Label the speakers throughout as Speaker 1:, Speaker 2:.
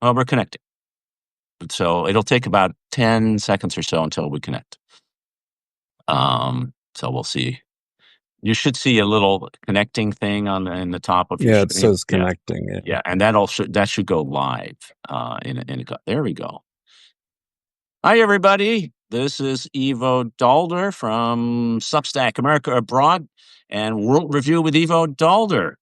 Speaker 1: Well, we're connecting. So it'll take about 10 seconds or so until we connect. So we'll see. You should see a little connecting thing in the top of your
Speaker 2: Yeah,
Speaker 1: screen.
Speaker 2: it says connecting.
Speaker 1: Yeah, and that should go live. There we go. Hi, everybody. This is Ivo Daalder from Substack America Abroad and World Review with Ivo Daalder.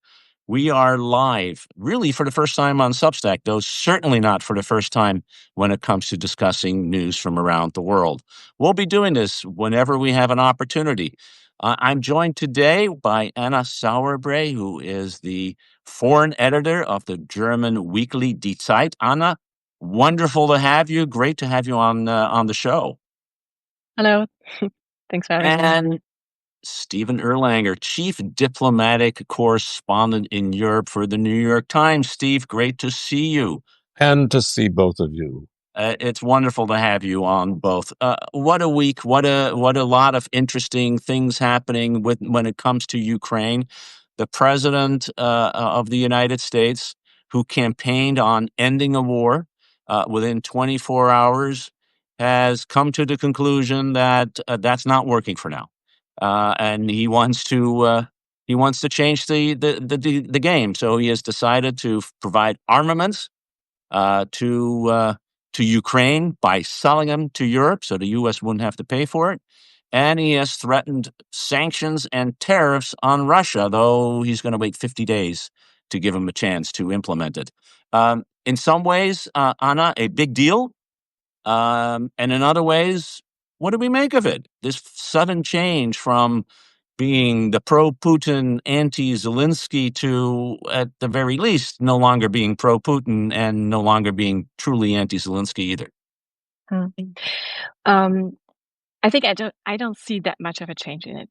Speaker 1: We are live, really for the first time on Substack, though certainly not for the first time when it comes to discussing news from around the world. We'll be doing this whenever we have an opportunity. I'm joined today by Anna Sauerbrey, who is the foreign editor of the German weekly Die Zeit. Anna, wonderful to have you. Great to have you on the show.
Speaker 3: Hello. Thanks for having me.
Speaker 1: And Stephen Erlanger, Chief Diplomatic Correspondent in Europe for the New York Times. Steve, great to see you.
Speaker 2: And to see both of you.
Speaker 1: It's wonderful to have you on both. What a week! What a lot of interesting things happening when it comes to Ukraine. The president of the United States, who campaigned on ending a war within 24 hours, has come to the conclusion that that's not working for now, and he wants to change the game. So he has decided to provide armaments to Ukraine by selling them to Europe, so the U.S. wouldn't have to pay for it. And he has threatened sanctions and tariffs on Russia, though he's going to wait 50 days to give him a chance to implement it. In some ways, Anna, a big deal. And in other ways, what do we make of it? This sudden change from being the pro-Putin, anti-Zelensky to, at the very least, no longer being pro-Putin and no longer being truly anti-Zelensky either.
Speaker 3: I think I don't see that much of a change in it.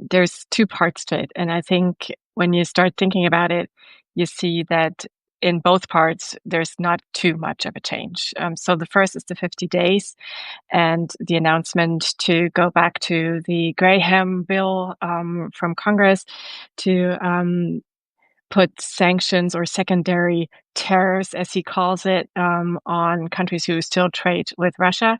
Speaker 3: There's two parts to it, and I think when you start thinking about it, you see that in both parts there's not too much of a change. So the first is the 50 days, and the announcement to go back to the Graham bill from Congress to put sanctions or secondary tariffs, as he calls it, on countries who still trade with Russia.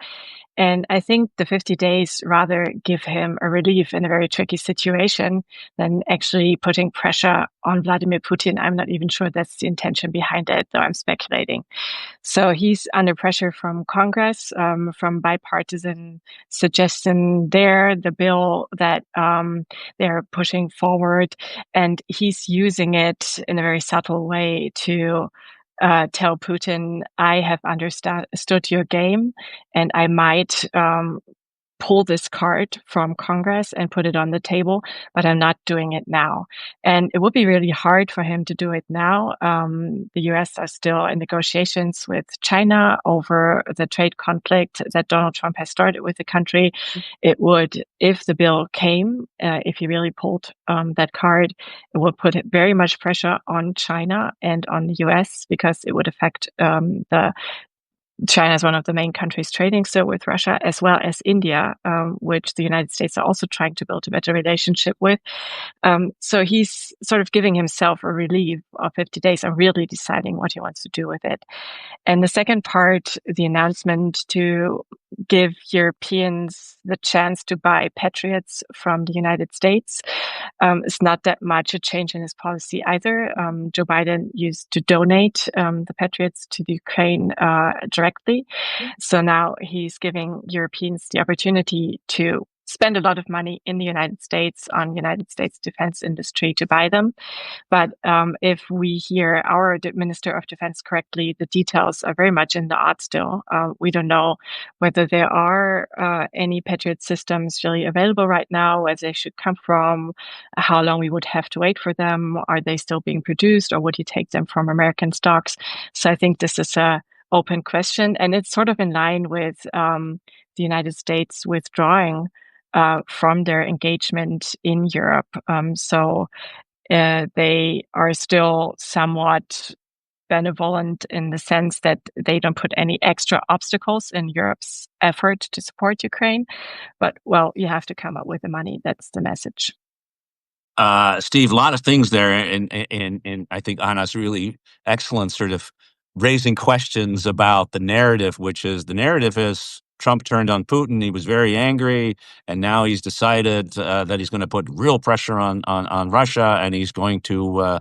Speaker 3: And I think the 50 days rather give him a relief in a very tricky situation than actually putting pressure on Vladimir Putin. I'm not even sure that's the intention behind it, though I'm speculating. So he's under pressure from Congress, from bipartisan suggestion there, the bill that they're pushing forward. And he's using it in a very subtle way to tell Putin, I have understood your game, and I might pull this card from Congress and put it on the table, but I'm not doing it now. And it would be really hard for him to do it now. The US are still in negotiations with China over the trade conflict that Donald Trump has started with the country. It would, if the bill came, if he really pulled that card, it would put very much pressure on China and on the US because it would affect China is one of the main countries trading still with Russia, as well as India, which the United States are also trying to build a better relationship with. So he's sort of giving himself a relief of 50 days and really deciding what he wants to do with it. And the second part, the announcement to give Europeans the chance to buy Patriots from the United States is not that much a change in his policy either. Joe Biden used to donate the Patriots to the Ukraine directly. So now he's giving Europeans the opportunity to spend a lot of money in the United States on United States defense industry to buy them. But if we hear our Minister of Defense correctly, the details are very much in the art still. We don't know whether there are any Patriot systems really available right now, where they should come from, how long we would have to wait for them, are they still being produced, or would you take them from American stocks? So I think this is a open question, and it's sort of in line with the United States withdrawing from their engagement in Europe. So they are still somewhat benevolent in the sense that they don't put any extra obstacles in Europe's effort to support Ukraine. But, well, you have to come up with the money. That's the message.
Speaker 1: Steve, a lot of things there, and I think Anna's really excellent sort of raising questions about the narrative, the narrative is Trump turned on Putin. He was very angry, and now he's decided that he's going to put real pressure on Russia, and he's going to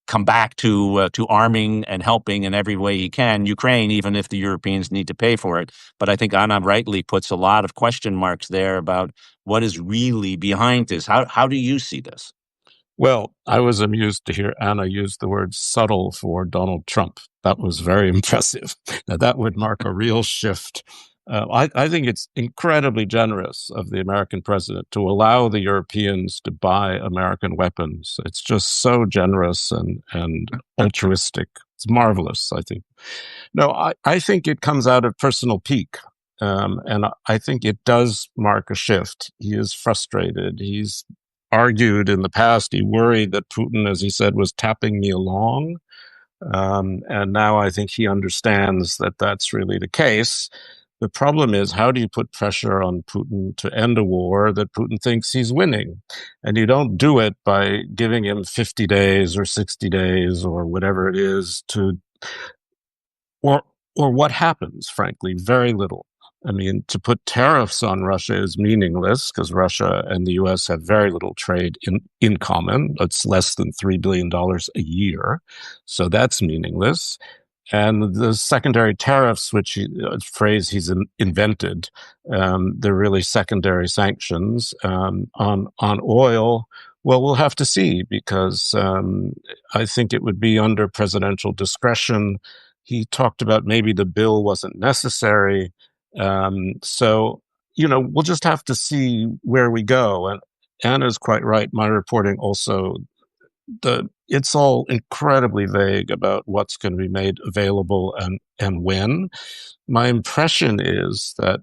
Speaker 1: come back to arming and helping in every way he can Ukraine, even if the Europeans need to pay for it. But I think Anna rightly puts a lot of question marks there about what is really behind this. How do you see this?
Speaker 2: Well, I was amused to hear Anna use the word subtle for Donald Trump. That was very impressive. Now, that would mark a real shift. I think it's incredibly generous of the American president to allow the Europeans to buy American weapons. It's just so generous and altruistic. It's marvelous, I think. No, I think it comes out of personal pique. And I think it does mark a shift. He is frustrated. He's argued in the past, he worried that Putin, as he said, was tapping me along. And now I think he understands that that's really the case. The problem is, how do you put pressure on Putin to end a war that Putin thinks he's winning? And you don't do it by giving him 50 days or 60 days or whatever it is or what happens, frankly, very little. I mean, to put tariffs on Russia is meaningless because Russia and the US have very little trade in common. It's less than $3 billion a year. So that's meaningless. And the secondary tariffs, which a phrase he's invented, they're really secondary sanctions on oil. Well, we'll have to see because I think it would be under presidential discretion. He talked about maybe the bill wasn't necessary. So, we'll just have to see where we go. And Anna's quite right. My reporting also, it's all incredibly vague about what's going to be made available and when. My impression is that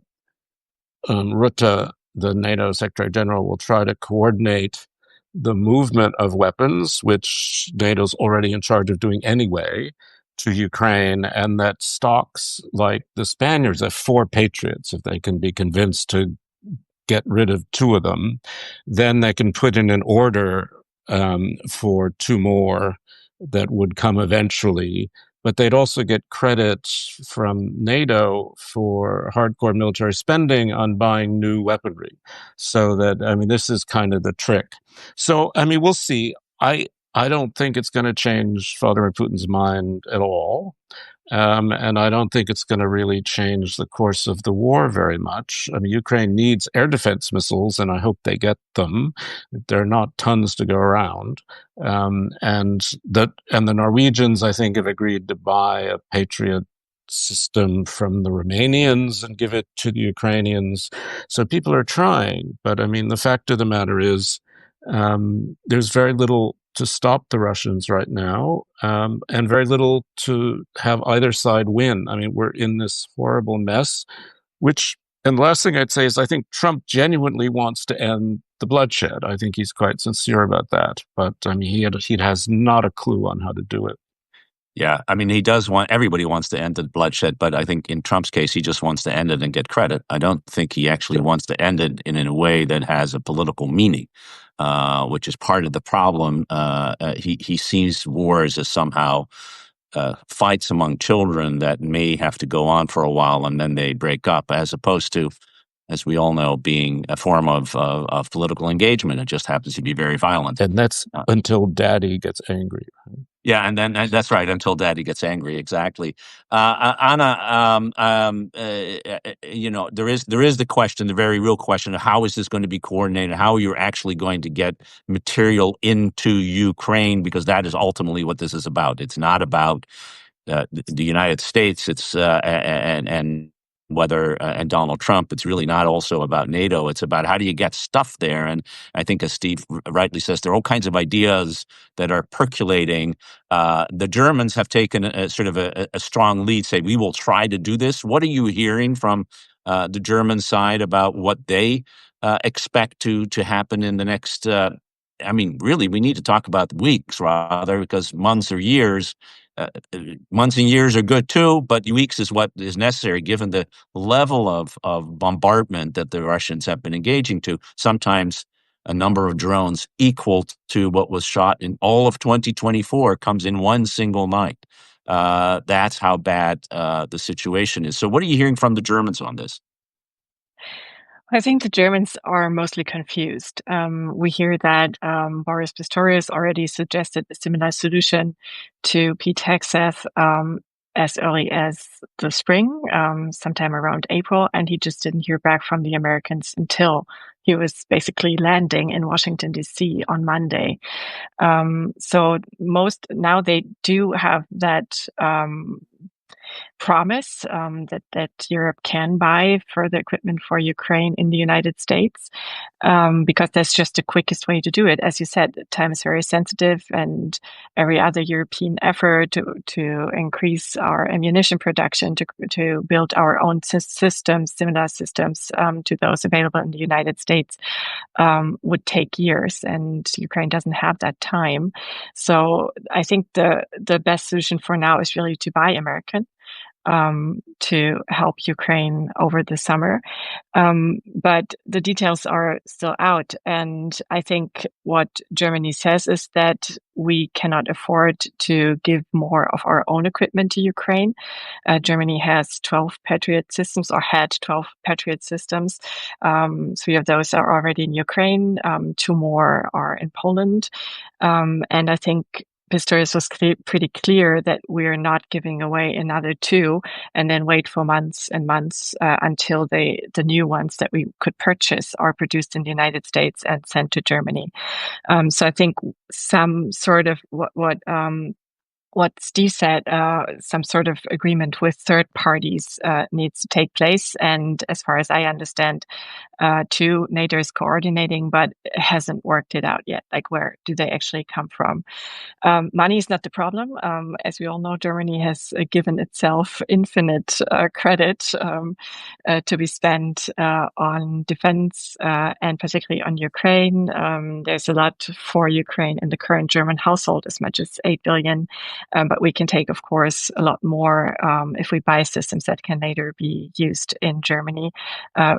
Speaker 2: Rutte, the NATO Secretary General, will try to coordinate the movement of weapons, which NATO's already in charge of doing anyway, to Ukraine, and that stocks like the Spaniards have 4 Patriots, if they can be convinced to get rid of 2 of them, then they can put in an order for 2 more that would come eventually. But they'd also get credit from NATO for hardcore military spending on buying new weaponry. So that, this is kind of the trick. So, we'll see. I don't think it's going to change Vladimir Putin's mind at all. And I don't think it's going to really change the course of the war very much. Ukraine needs air defense missiles, and I hope they get them. There are not tons to go around. And the Norwegians, I think, have agreed to buy a Patriot system from the Romanians and give it to the Ukrainians. So people are trying. But the fact of the matter is, there's very little to stop the Russians right now, and very little to have either side win. We're in this horrible mess, and the last thing I'd say is I think Trump genuinely wants to end the bloodshed. I think he's quite sincere about that, but he has not a clue on how to do it.
Speaker 1: Yeah, he does everybody wants to end the bloodshed, but I think in Trump's case, he just wants to end it and get credit. I don't think he actually wants to end it in a way that has a political meaning, which is part of the problem. He sees wars as somehow fights among children that may have to go on for a while and then they break up, as opposed to, as we all know, being a form of political engagement. It just happens to be very violent.
Speaker 2: And that's until daddy gets angry.
Speaker 1: Yeah, and then that's right, until daddy gets angry, exactly. Anna, there is the question, the very real question of how is this going to be coordinated, how you're actually going to get material into Ukraine, because that is ultimately what this is about. It's not about the United States, it's and whether and Donald Trump. It's really not also about NATO. It's about how do you get stuff there. And I think, as Steve rightly says, there are all kinds of ideas that are percolating. The Germans have taken a sort of a strong lead, say we will try to do this. What are you hearing from the German side about what they expect to happen in the next? Really, we need to talk about weeks rather, because months or years. Months and years are good too, but weeks is what is necessary given the level of bombardment that the Russians have been engaging to. Sometimes a number of drones equal to what was shot in all of 2024 comes in one single night. That's how bad the situation is. So what are you hearing from the Germans on this?
Speaker 3: I think the Germans are mostly confused. We hear that Boris Pistorius already suggested a similar solution to PTEXF as early as the spring, sometime around April, and he just didn't hear back from the Americans until he was basically landing in Washington, D.C. on Monday. So now they do have that promise that Europe can buy further equipment for Ukraine in the United States, because that's just the quickest way to do it. As you said, time is very sensitive, and every other European effort to increase our ammunition production, to build our own systems, similar systems to those available in the United States, would take years, and Ukraine doesn't have that time. So I think the best solution for now is really to buy American, to help Ukraine over the summer. But the details are still out. And I think what Germany says is that we cannot afford to give more of our own equipment to Ukraine. Germany has 12 Patriot systems, or had 12 Patriot systems. 3 of those are already in Ukraine. 2 more are in Poland. And I think Pistorius was pretty clear that we're not giving away another 2 and then wait for months and months until the new ones that we could purchase are produced in the United States and sent to Germany. So I think some sort of what Steve said, some sort of agreement with third parties needs to take place. And as far as I understand, too, NATO is coordinating, but hasn't worked it out yet. Like, where do they actually come from? Money is not the problem. As we all know, Germany has given itself infinite credit to be spent on defense and particularly on Ukraine. There's a lot for Ukraine in the current German household, as much as 8 billion. But we can take, of course, a lot more if we buy systems that can later be used in Germany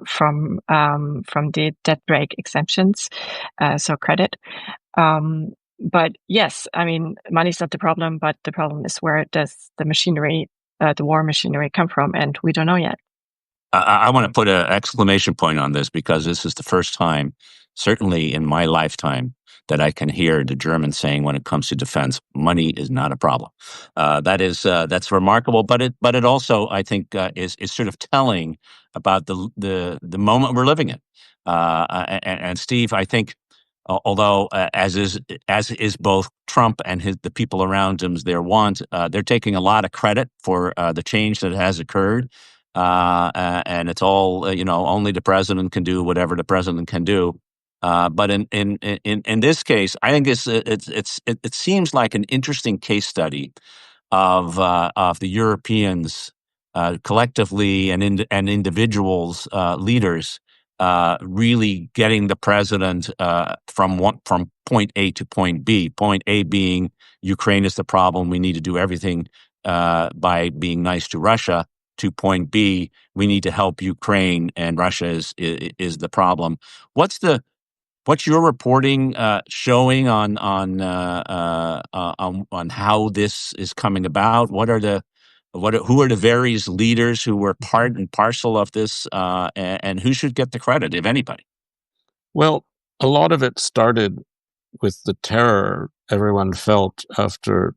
Speaker 3: from the debt break exemptions, so credit. But yes, I mean, money's not the problem, but the problem is, where does the machinery, the war machinery, come from? And we don't know yet.
Speaker 1: I want to put an exclamation point on this, because this is the first time, certainly in my lifetime, that I can hear the Germans saying, when it comes to defense, money is not a problem. That's remarkable, but it also, I think, is sort of telling about the moment we're living in. And Steve, I think, although as is both Trump and the people around him, their want, they're taking a lot of credit for the change that has occurred. And it's all, only the president can do whatever the president can do. But in this case, I think it seems like an interesting case study of the Europeans collectively, and individuals, leaders, really getting the president from point A to point B. Point A being, Ukraine is the problem. We need to do everything by being nice to Russia. To point B, we need to help Ukraine, and Russia is the problem. What's your reporting showing on how this is coming about? Who are the various leaders who were part and parcel of this, and who should get the credit, if anybody?
Speaker 2: Well, a lot of it started with the terror everyone felt after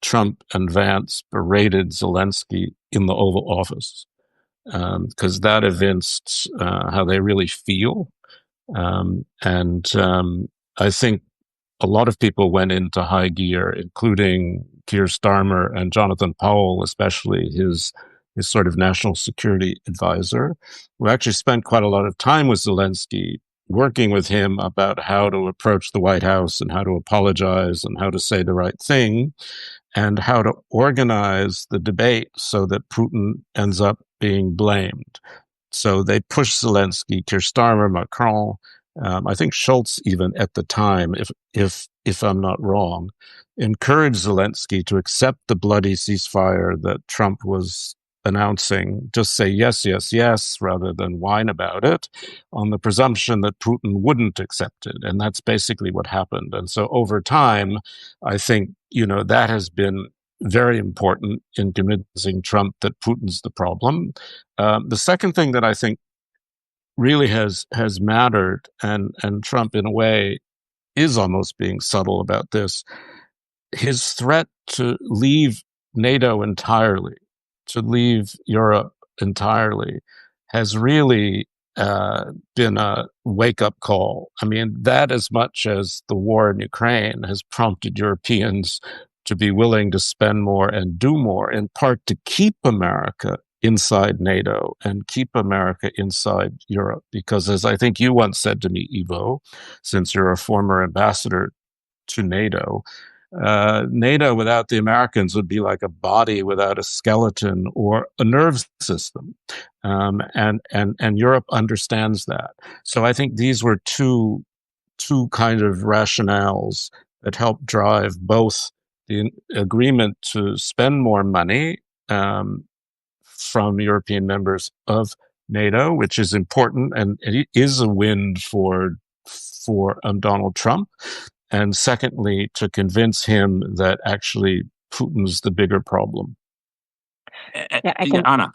Speaker 2: Trump and Vance berated Zelensky in the Oval Office, because that evinced how they really feel. And I think a lot of people went into high gear, including Keir Starmer and Jonathan Powell, especially his sort of national security advisor, who actually spent quite a lot of time with Zelensky, working with him about how to approach the White House and how to apologize and how to say the right thing and how to organize the debate so that Putin ends up being blamed. So they pushed Zelensky, Keir Starmer, Macron, I think Schultz even at the time, if I'm not wrong, encouraged Zelensky to accept the bloody ceasefire that Trump was announcing, just say yes, yes, yes, rather than whine about it, on the presumption that Putin wouldn't accept it. And that's basically what happened. And so over time, I think, that has been very important in convincing Trump that Putin's the problem. The second thing that I think really has mattered, and Trump in a way is almost being subtle about this, his threat to leave NATO entirely, to leave Europe entirely, has really been a wake-up call. I mean, that as much as the war in Ukraine has prompted Europeans to be willing to spend more and do more, in part to keep America inside NATO and keep America inside Europe. Because as I think you once said to me, Ivo, since you're a former ambassador to NATO, NATO without the Americans would be like a body without a skeleton or a nerve system, and Europe understands that. So I think these were two kind of rationales that helped drive both the agreement to spend more money from European members of NATO, which is important, and it is a win for Donald Trump. And secondly, to convince him that actually Putin's the bigger problem.
Speaker 3: Yeah, I can.
Speaker 1: Anna,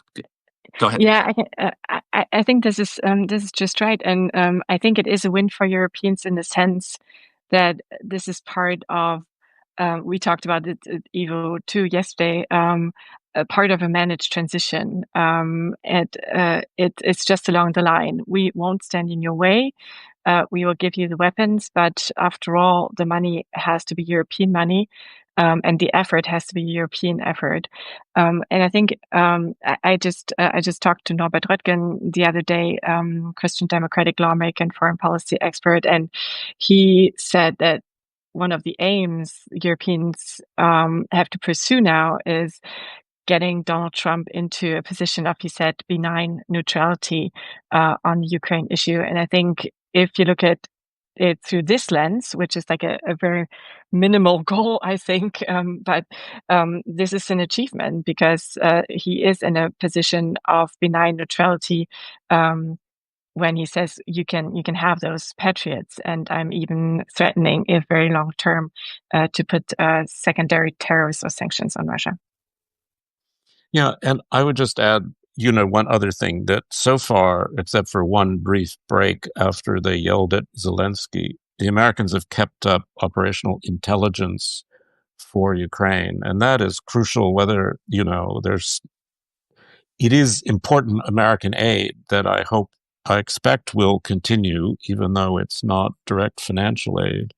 Speaker 1: go ahead.
Speaker 3: Yeah, I can. I think this is just right, and I think it is a win for Europeans in the sense that this is part of. We talked about it at Ivo too yesterday. A part of a managed transition, and it's just along the line. We won't stand in your way. We will give you the weapons, but after all, the money has to be European money, and the effort has to be European effort. And I think I just talked to Norbert Röttgen the other day, Christian Democratic lawmaker and foreign policy expert, and he said that one of the aims Europeans have to pursue now is getting Donald Trump into a position of, he said, benign neutrality on the Ukraine issue. And I think if you look at it through this lens, which is like a very minimal goal, I think, but this is an achievement because he is in a position of benign neutrality when he says you can have those patriots, and I'm even threatening, if very long term, to put secondary tariffs or sanctions on Russia.
Speaker 2: Yeah, and I would just add, one other thing, that so far, except for one brief break after they yelled at Zelensky, the Americans have kept up operational intelligence for Ukraine, and that is crucial. Whether it is important American aid that I expect will continue, even though it's not direct financial aid,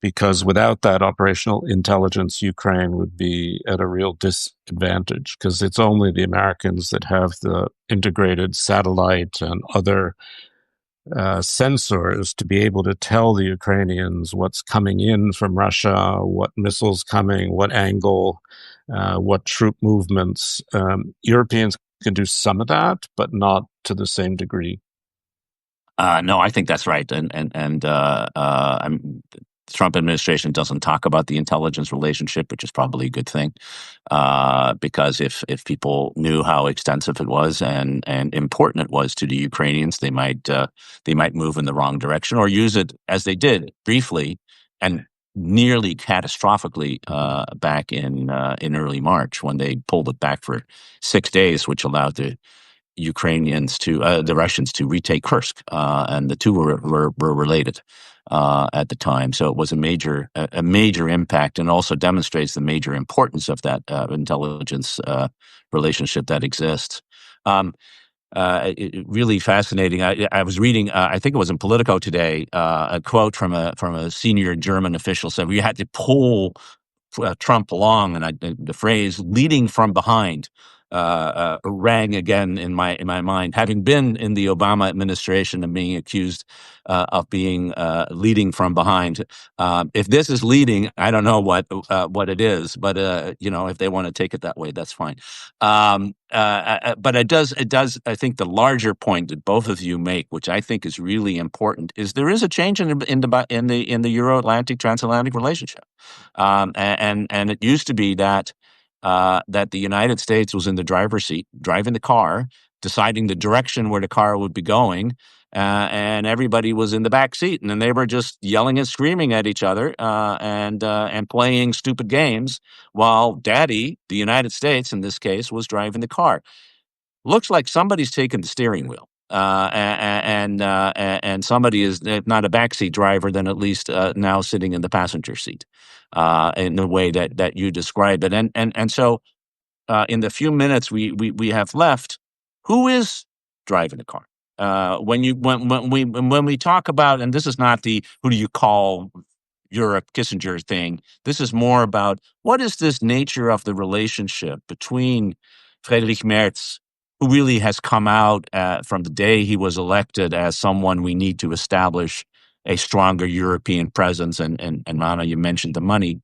Speaker 2: because without that operational intelligence, Ukraine would be at a real disadvantage, because it's only the Americans that have the integrated satellite and other sensors to be able to tell the Ukrainians what's coming in from Russia, what missiles coming, what angle, what troop movements. Europeans can do some of that, but not to the same degree.
Speaker 1: No, I think that's right, and the Trump administration doesn't talk about the intelligence relationship, which is probably a good thing, because if people knew how extensive it was and important it was to the Ukrainians, they might move in the wrong direction or use it as they did briefly and nearly catastrophically back in early March, when they pulled it back for 6 days, which allowed the Russians to retake Kursk, and the two were related at the time. So it was a major impact, and also demonstrates the major importance of that intelligence relationship that exists. Really fascinating. I was reading, I think it was in Politico today, a quote from a senior German official said we had to pull Trump along, and the phrase "leading from behind" rang again in my mind. Having been in the Obama administration and being accused of being leading from behind, if this is leading, I don't know what it is, but if they want to take it that way, that's fine. But it does. I think the larger point that both of you make, which I think is really important, is there is a change in the Euro-Atlantic transatlantic relationship, and it used to be that that the United States was in the driver's seat, driving the car, deciding the direction where the car would be going, and everybody was in the back seat, and then they were just yelling and screaming at each other and playing stupid games while Daddy, the United States in this case, was driving the car. Looks like somebody's taken the steering wheel, and somebody is, if not a backseat driver, then at least now sitting in the passenger seat, in the way that you described it. And so, in the few minutes we have left, who is driving the car? When we talk about, and this is not the who do you call Europe Kissinger thing. This is more about what is this nature of the relationship between Friedrich Merz, who really has come out from the day he was elected as someone we need to establish a stronger European presence. And Mana, you mentioned the money.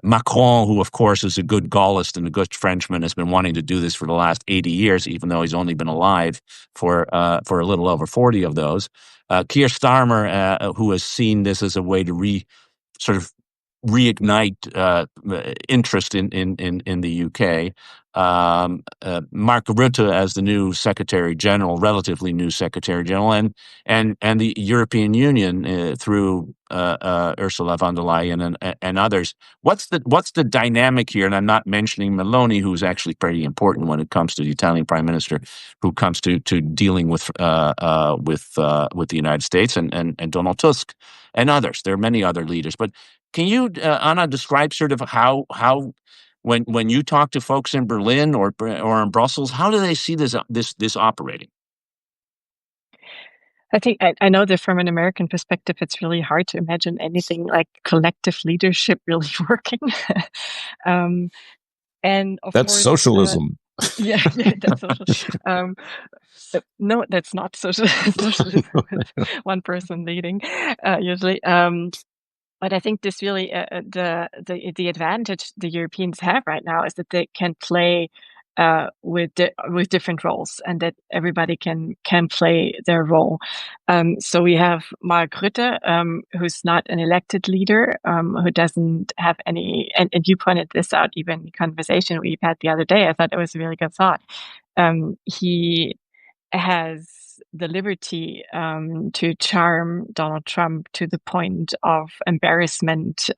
Speaker 1: Macron, who of course is a good Gaullist and a good Frenchman, has been wanting to do this for the last 80 years, even though he's only been alive for a little over 40 of those. Keir Starmer, who has seen this as a way to sort of reignite interest in the UK. Mark Rutte as the new Secretary General, relatively new Secretary General, and the European Union through Ursula von der Leyen and others. What's the dynamic here? And I'm not mentioning Meloni, who's actually pretty important when it comes to the Italian Prime Minister, who comes to dealing with the United States and Donald Tusk and others. There are many other leaders, but can you, Anna, describe sort of how when you talk to folks in Berlin or in Brussels, how do they see this operating?
Speaker 3: I think I know that from an American perspective, it's really hard to imagine anything like collective leadership really working. And of
Speaker 2: that's
Speaker 3: course,
Speaker 2: socialism.
Speaker 3: Yeah, that's social. No, that's not socialism. One person leading, usually. But I think this really the advantage the Europeans have right now is that they can play with different roles, and that everybody can play their role. So we have Mark Rutte, who's not an elected leader, who doesn't have any. And you pointed this out even in the conversation we've had the other day. I thought it was a really good thought. He has the liberty to charm Donald Trump to the point of embarrassment,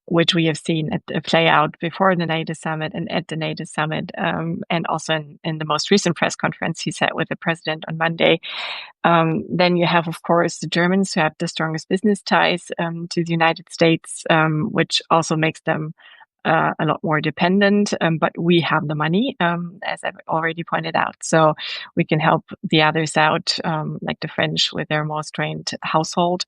Speaker 3: which we have seen play out before the NATO summit and at the NATO summit, and also in the most recent press conference he had with the president on Monday. Then you have, of course, the Germans, who have the strongest business ties to the United States, which also makes them a lot more dependent, but we have the money, as I've already pointed out, so we can help the others out, like the French with their more strained household.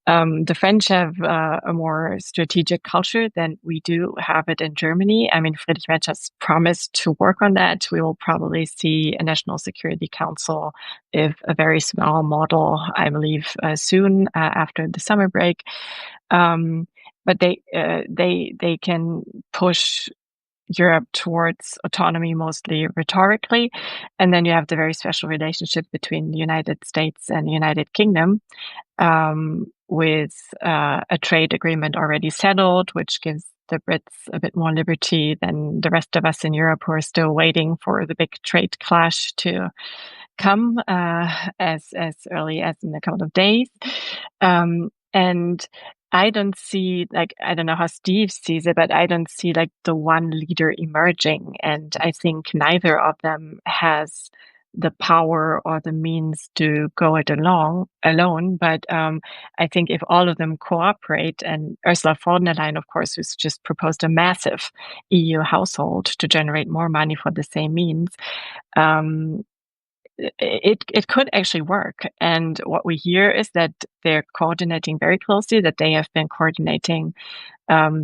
Speaker 3: The French have a more strategic culture than we do have it in Germany. I mean, Friedrich Merz has promised to work on that. We will probably see a National Security Council, if a very small model, I believe, soon after the summer break. But they can push Europe towards autonomy, mostly rhetorically. And then you have the very special relationship between the United States and the United Kingdom, with a trade agreement already settled, which gives the Brits a bit more liberty than the rest of us in Europe, who are still waiting for the big trade clash to come as early as in a couple of days. And I don't see, like, I don't know how Steve sees it, but I don't see like the one leader emerging. And I think neither of them has the power or the means to go it alone. But I think if all of them cooperate, and Ursula von der Leyen, of course, who's just proposed a massive EU household to generate more money for the same means, it could actually work. And what we hear is that they're coordinating very closely, that they have been coordinating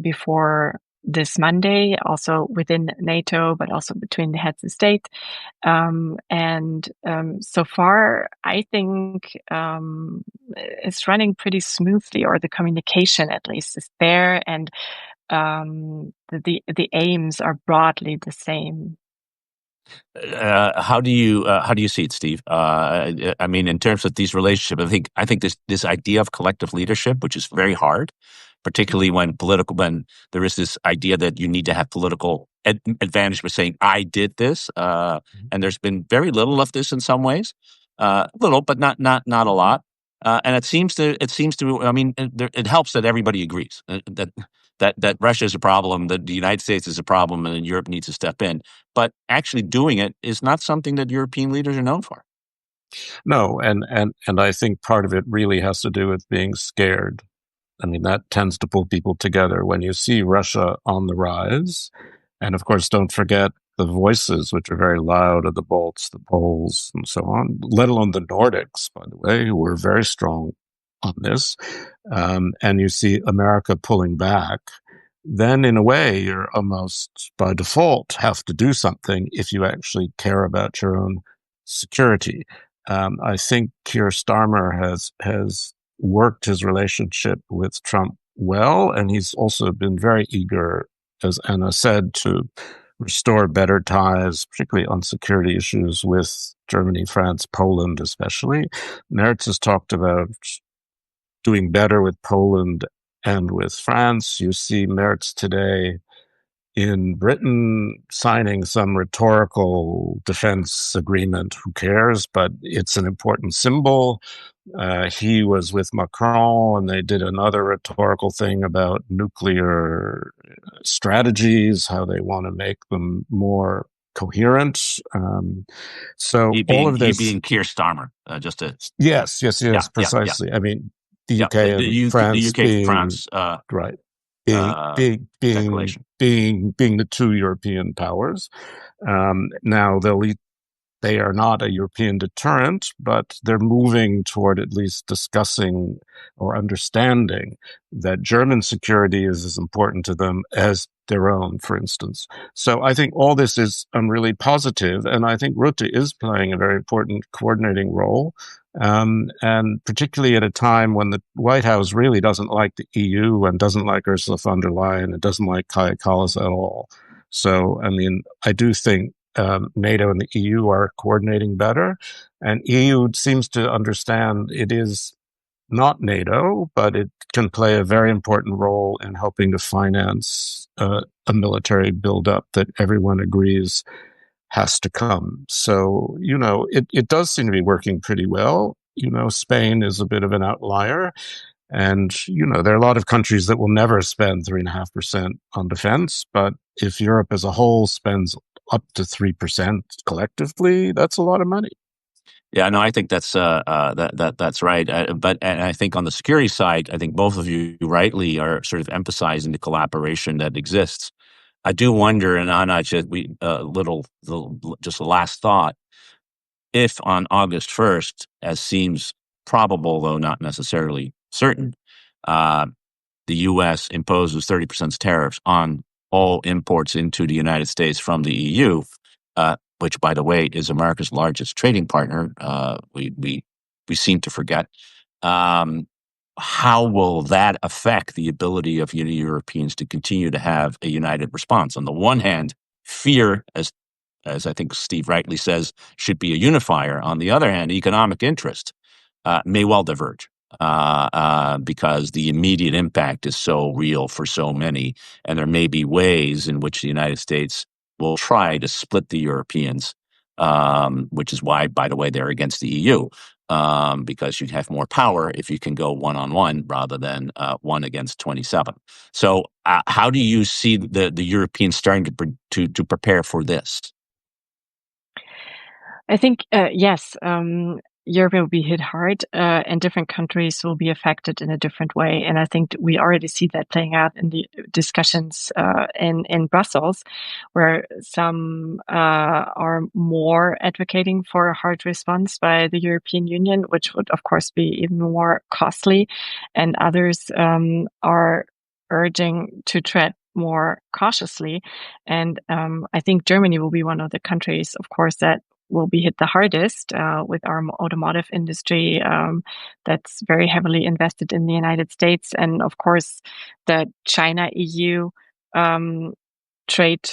Speaker 3: before this Monday, also within NATO, but also between the heads of state. And so far, I think it's running pretty smoothly, or the communication at least is there, and the aims are broadly the same.
Speaker 1: How do you see it, Steve? I mean, in terms of these relationships, I think this idea of collective leadership, which is very hard, particularly when there is this idea that you need to have political advantage by saying I did this, and there's been very little of this in some ways, little, but not a lot. And it seems to. I mean, it helps that everybody agrees that Russia is a problem, that the United States is a problem, and that Europe needs to step in. But actually doing it is not something that European leaders are known for.
Speaker 2: No, and I think part of it really has to do with being scared. I mean, that tends to pull people together when you see Russia on the rise. And of course, don't forget the voices, which are very loud, of the Balts, the Poles, and so on, let alone the Nordics, by the way, who were very strong on this. And you see America pulling back. Then, in a way, you're almost by default have to do something if you actually care about your own security. I think Keir Starmer has worked his relationship with Trump well, and he's also been very eager, as Anna said, to restore better ties, particularly on security issues with Germany, France, Poland, especially. Merz has talked about doing better with Poland and with France. You see Merz today in Britain signing some rhetorical defense agreement. Who cares? But it's an important symbol. He was with Macron, and they did another rhetorical thing about nuclear strategies, how they want to make them more coherent. So all of
Speaker 1: He
Speaker 2: this,
Speaker 1: being Keir Starmer, just to
Speaker 2: yes,
Speaker 1: yeah,
Speaker 2: precisely. I mean, the
Speaker 1: yeah.
Speaker 2: UK and
Speaker 1: The
Speaker 2: France
Speaker 1: UK
Speaker 2: being
Speaker 1: France
Speaker 2: right,
Speaker 1: declaration.
Speaker 2: being the two European powers. Now they are not a European deterrent, but they're moving toward at least discussing or understanding that German security is as important to them as their own, for instance. So I think all this is really positive, and I think Rutte is playing a very important coordinating role. And particularly at a time when the White House really doesn't like the EU and doesn't like Ursula von der Leyen and doesn't like Kaja Kallas at all. So, I mean, I do think NATO and the EU are coordinating better, and EU seems to understand it is not NATO, but it can play a very important role in helping to finance a military buildup that everyone agrees has to come. So, it does seem to be working pretty well. Spain is a bit of an outlier. And, there are a lot of countries that will never spend 3.5% on defense. But if Europe as a whole spends up to 3% collectively, that's a lot of money.
Speaker 1: Yeah, no, I think that's that's right. And I think on the security side, I think both of you rightly are sort of emphasizing the collaboration that exists. I do wonder, and Anna, just just a last thought: if on August 1st, as seems probable though not necessarily certain, uh, the U.S. imposes 30% tariffs on all imports into the United States from the EU, which, by the way, is America's largest trading partner. We seem to forget. Um, how will that affect the ability of Europeans to continue to have a united response? On the one hand, fear, as I think Steve rightly says, should be a unifier. On the other hand, economic interest may well diverge because the immediate impact is so real for so many, and there may be ways in which the United States will try to split the Europeans, which is why, by the way, they're against the EU, because you have more power if you can go one-on-one rather than one against 27. So how do you see the Europeans starting to prepare for this?
Speaker 3: I think, yes, Europe will be hit hard, and different countries will be affected in a different way. And I think we already see that playing out in the discussions in Brussels, where some are more advocating for a hard response by the European Union, which would, of course, be even more costly, and others are urging to tread more cautiously. And I think Germany will be one of the countries, of course, that will be hit the hardest with our automotive industry that's very heavily invested in the United States. And of course, the China-EU trade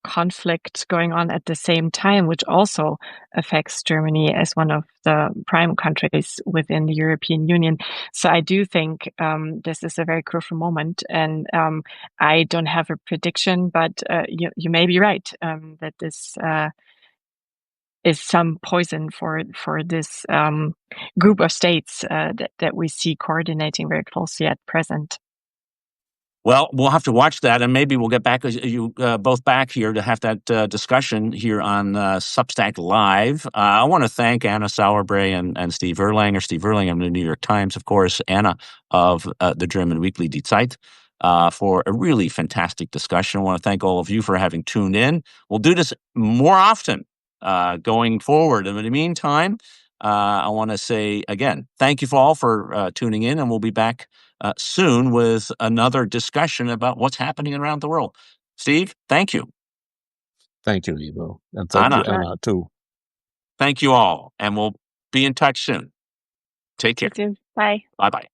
Speaker 3: conflict going on at the same time, which also affects Germany as one of the prime countries within the European Union. So I do think this is a very crucial moment, and I don't have a prediction, but you may be right that this is some poison for this group of states that we see coordinating very closely at present.
Speaker 1: Well, we'll have to watch that, and maybe we'll get back you both back here to have that discussion here on Substack Live. I want to thank Anna Sauerbrey and Steve Erlanger. Steve Erlanger of the New York Times, of course, Anna of the German weekly Die Zeit, for a really fantastic discussion. I want to thank all of you for having tuned in. We'll do this more often going forward. And in the meantime, I want to say again, thank you all for tuning in, and we'll be back soon with another discussion about what's happening around the world. Steve, thank you.
Speaker 2: Thank you, Ivo. And thank you, Anna, too.
Speaker 1: Thank you all. And we'll be in touch soon. Take care.
Speaker 3: You too. Bye.
Speaker 1: Bye-bye.